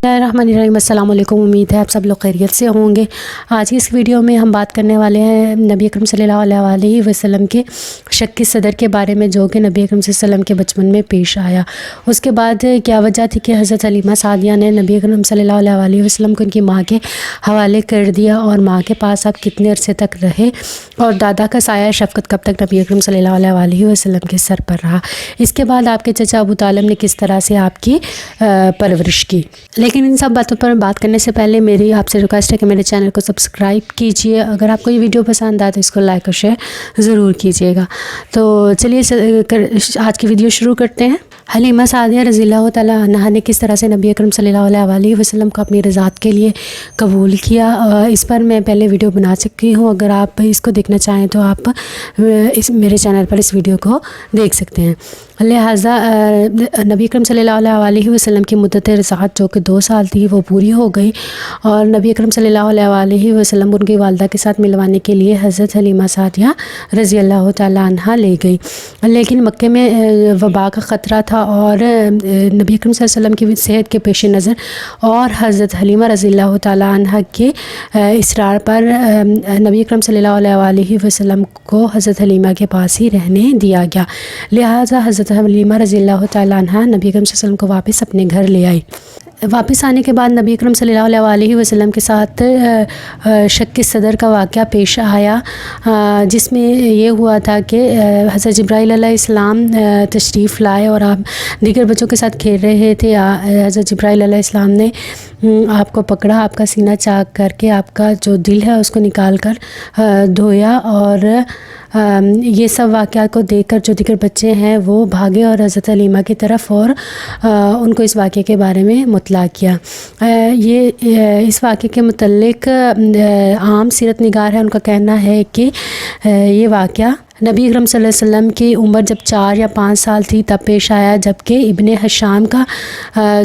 अस्सलाम वालेकुम। उम्मीद है आप सब लोग खैरियत से होंगे। आज की इस वीडियो में हम बात करने वाले हैं नबी अकरम सल्लल्लाहु अलैहि वसल्लम के शक की सदर के बारे में, जो कि नबी अकरम सल्लल्लाहु अलैहि वसल्लम के बचपन में पेश आया। उसके बाद क्या वजह थी कि हज़रत हलीमा सादिया ने नबी अकरम सल्लल्लाहु अलैहि वसल्लम को उनकी माँ के हवाले कर दिया, और माँ के पास आप कितने अरसे तक रहे, और दादा का साया शफ़क़त कब तक नबी अकरम सल्लल्लाहु अलैहि वसल्लम के सर पर रहा। इसके बाद आपके चचा अबू तालिब ने किस तरह से आपकी परवरिश की। लेकिन इन सब बातों पर बात करने से पहले मेरी आपसे रिक्वेस्ट है कि मेरे चैनल को सब्सक्राइब कीजिए। अगर आपको ये वीडियो पसंद आए तो इसको लाइक और शेयर ज़रूर कीजिएगा। तो चलिए आज की वीडियो शुरू करते हैं। हलीमा सादिया रज़ियल्लाहु तआला अन्हा ने किस तरह से नबी अकरम सल्लल्लाहु अलैहि वसल्लम को अपनी रज़ात के लिए कबूल किया, इस पर मैं पहले वीडियो बना चुकी हूँ। अगर आप इसको देखना चाहें तो आप मेरे चैनल पर इस वीडियो को देख सकते हैं। लिहाजा नबी अकरम सल्लल्लाहु अलैहि वसल्लम की मुद्दत रज़ात जो कि 2 साल थी वो पूरी हो गई, और नबी अकरम सल्लल्लाहु अलैहि वसल्लम उनकी वालदा के साथ मिलवाने के लिए हज़रत हलीमा सादिया रज़ियल्लाहु तआला अन्हा ले गई। लेकिन मक्के में वबा का ख़तरा था, और नबी अकरम सल्लल्लाहु अलैहि वसल्लम की सेहत के पेश नज़र और हज़रत हलीमा रज़ियल्लाहु तआला अन्हा के इसरार पर नबी अकरम सल्लल्लाहु अलैहि वसल्लम को हज़रत हलीमा के पास ही रहने दिया गया। लिहाजा हज़रत हलीमा रज़ियल्लाहु तआला अन्हा नबी अकरम सल्लल्लाहु अलैहि वसल्लम को वापस अपने घर ले आई। वापस आने के बाद नबी अकरम सल्लल्लाहु अलैहि वसल्लम के साथ शक की सदर का वाक़या पेश आया, जिसमें ये हुआ था कि हज़रत जिब्राइल अलैहिस्सलाम तशरीफ़ लाए और आप दीगर बच्चों के साथ खेल रहे थे। हज़रत जिब्राइल अलैहिस्सलाम ने आपको पकड़ा, आपका सीना चाक करके आपका जो दिल है उसको निकाल कर धोया, और ये सब वाक़यात को देखकर जो दीगर बच्चे हैं वो भागे और हज़रत हलीमा की तरफ और उनको इस वाक़े के बारे में मुतला किया। इस वाक़े के मुतल्लिक़ आम सीरत निगार है, उनका कहना है कि ये वाक़या नबी अकरम सल्लल्लाहु अलैहि वसल्लम की उम्र जब 4 या 5 साल थी तब पेश आया, जबकि इब्ने हशाम का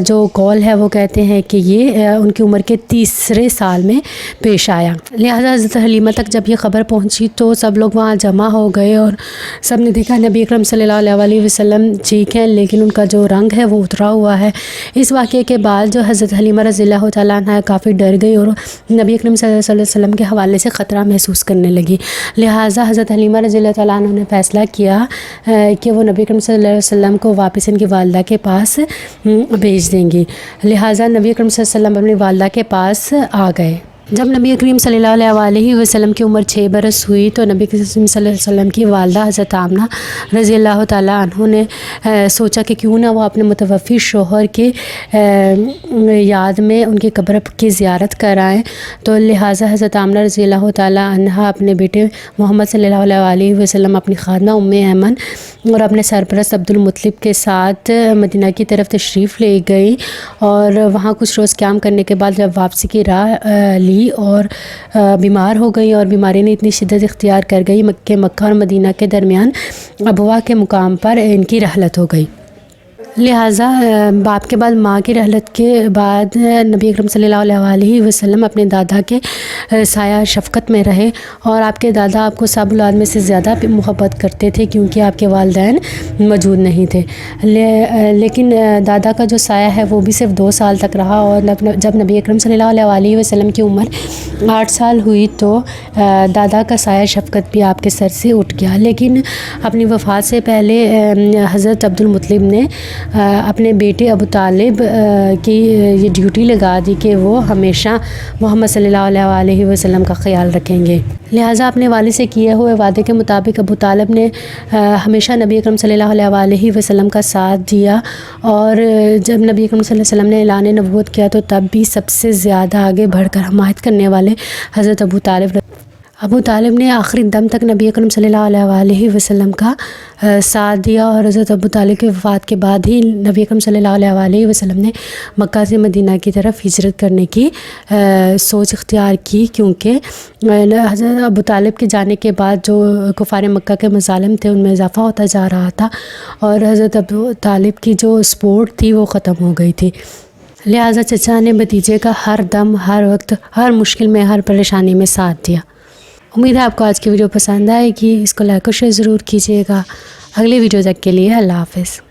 जो कौल है वो कहते हैं कि ये उनकी उम्र के 3रे साल में पेश आया। लिहाजा हज़रत हलीमा तक जब ये ख़बर पहुंची तो सब लोग वहाँ जमा हो गए, और सब ने देखा नबी अकरम सल्लल्लाहु अलैहि वसल्लम ठीक हैं, लेकिन उनका जो रंग है वो उतरा हुआ है। इस वाक़े के बाद जो हज़रत हलीमा रज़ियल्लाहु तआला अन्हा काफ़ी डर गई और नबी अकरम सल्लल्लाहु अलैहि वसल्लम के हवाले से ख़तरा महसूस करने लगी। लिहाजा हज़रत हलीमा रज़ियल्लाहु तआला अन्हा ने फ़ैसला किया कि वो नबी अकरम सल्लल्लाहु अलैहि वसल्लम को वापस इनकी वालदा के पास भेज देंगी। लिहाजा नबी अकरम सल्लल्लाहु अलैहि वसल्लम अपनी वालदा के पास आ गए। जब नबी करीम सल्लल्लाहु अलैहि वसल्लम की उम्र 6 बरस हुई तो नबी करीम सल्लल्लाहु अलैहि वसल्लम की वालदा हज़रत आमना रज़ियल्लाहु तआला अन्हा ने सोचा कि क्यों ना वो अपने मुतवफ़ी शोहर के याद में उनकी कब्र की ज़ियारत कराएं। तो लिहाजा हज़रत आमना रज़ियल्लाहु तआला अन्हा अपने बेटे मोहम्मद सल्लल्लाहु अलैहि वसल्लम, अपनी खादमा उम्मे ऐमन और अपने सरपरस्त अब्दुल मुत्तलिब के साथ मदीना की तरफ तशरीफ़ ले गई, और वहाँ कुछ रोज़ क़याम करने के बाद जब वापसी की राह ली और बीमार हो गई, और बीमारी ने इतनी शिद्दत इख्तियार कर गई कि मक्का और मदीना के दरमियान अबवा के मुकाम पर इनकी रहलत हो गई। लिहाजा बाप के बाद माँ की रहलत के बाद नबी अकरम सल्लल्लाहु अलैहि वसल्लम अपने दादा के साया शफ़क़त में रहे, और आपके दादा आपको सब औलाद में से ज़्यादा मोहब्बत करते थे क्योंकि आपके वालिदैन मौजूद नहीं थे। लेकिन दादा का जो साया है वो भी सिर्फ 2 साल तक रहा, और जब नबी अकरम सल्लल्लाहु अलैहि वसल्लम की उम्र 8 साल हुई तो दादा का साया शफ़क़त भी आपके सर से उठ गया। लेकिन अपनी वफ़ात से पहले हज़रत अब्दुल मुत्तलिब ने अपने बेटे अबू तालिब की ये ड्यूटी लगा दी कि वो हमेशा मोहम्मद सल्लल्लाहु अलैहि वसल्लम का ख़याल रखेंगे। लिहाजा अपने वालिद से किए हुए वादे के मुताबिक अबू तालिब ने हमेशा नबी अकरम सल्लल्लाहु अलैहि वसल्लम का साथ दिया, और जब नबी अकरम सल्लल्लाहु अलैहि वसल्लम ने ऐलान नबूवत किया तो तब भी सबसे ज़्यादा आगे बढ़कर हमायत करने वाले हज़रत अबू तालिब ने आखिरी दम तक नबी अकरम सल्लल्लाहु अलैहि वसल्लम का साथ दिया, और हज़रत अबू तालिब की वफ़ात के बाद ही नबी अकरम सल्लल्लाहु अलैहि वसल्लम ने मक्का से मदीना की तरफ हिजरत करने की सोच इख्तियार की, क्योंकि हज़रत अबू तालिब के जाने के बाद जो कुफ़ार मक्का के मज़ालिम थे उनमें इजाफ़ा होता जा रहा था, और हज़रत अबू तालिब की जो सपोर्ट थी वो ख़त्म हो गई थी। लिहाजा चचा ने भतीजे का हर दम, हर वक्त, हर मुश्किल में, हर परेशानी में साथ दिया। उम्मीद है आपको आज की वीडियो पसंद आएगी। इसको लाइक और शेयर ज़रूर कीजिएगा। अगले वीडियो तक के लिए अल्लाह हाफ़िज़।